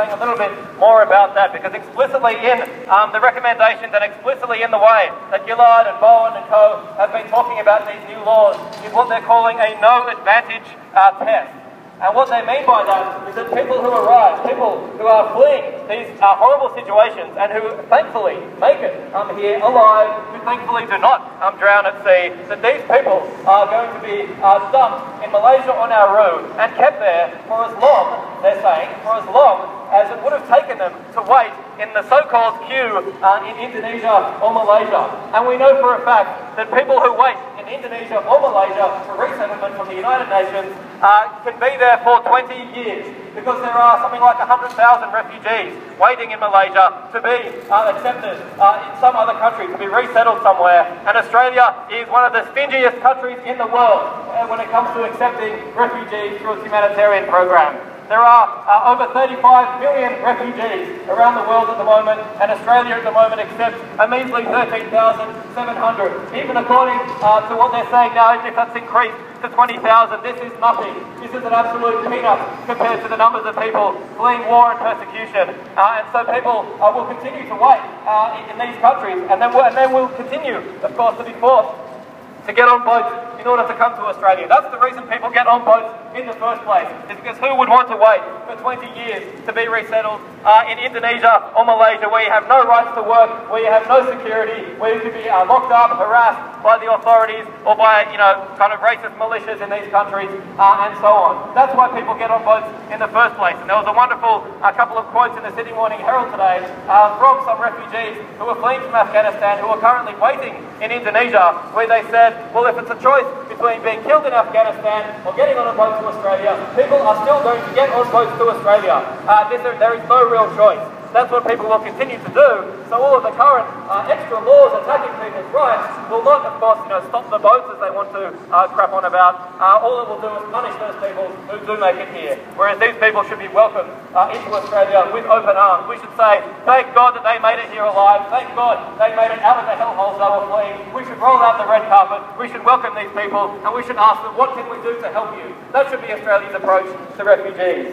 saying a little bit more about that, because explicitly in the recommendations and explicitly in the way that Gillard and Bowen and co have been talking about these new laws is what they're calling a no advantage test. And what they mean by that is that people who arrive, people who are fleeing these horrible situations and who thankfully make it here alive, who thankfully do not drown at sea, that these people are going to be dumped in Malaysia or Nauru and kept there for as long, they're saying, for as long as it would have taken them to wait in the so-called queue in Indonesia or Malaysia. And we know for a fact that people who wait in Indonesia or Malaysia for resettlement from the United Nations can be there for 20 years, because there are something like 100,000 refugees waiting in Malaysia to be accepted in some other country, to be resettled somewhere. And Australia is one of the stingiest countries in the world when it comes to accepting refugees through its humanitarian program. There are over 35 million refugees around the world at the moment, and Australia at the moment accepts a measly 13,700. Even according to what they're saying now, if that's increased to 20,000, this is nothing. This is an absolute peanut compared to the numbers of people fleeing war and persecution. And so people will continue to wait in these countries, and then we'll continue, of course, to be forced to get on boats in order to come to Australia. That's the reason people get on boats in the first place, is because who would want to wait for 20 years to be resettled in Indonesia or Malaysia, where you have no rights to work, where you have no security, where you could be locked up, harassed by the authorities or by, kind of racist militias in these countries, and so on. That's why people get on boats in the first place. And there was a wonderful couple of quotes in the Sydney Morning Herald today from some refugees who are fleeing from Afghanistan, who are currently waiting in Indonesia, where they said, well, if it's a choice between being killed in Afghanistan or getting on a boat to Australia, people are still going to get on boats to Australia. There is no real choice. That's what people will continue to do. So all of the current extra laws attacking people's rights will not, of course, stop the boats as they want to crap on about. All it will do is punish those people who do make it here. Whereas these people should be welcomed into Australia with open arms. We should say, thank God that they made it here alive. Thank God they made it out of the hellholes they were fleeing. We should roll out the red carpet. We should welcome these people, and we should ask them, what can we do to help you? That should be Australia's approach to refugees.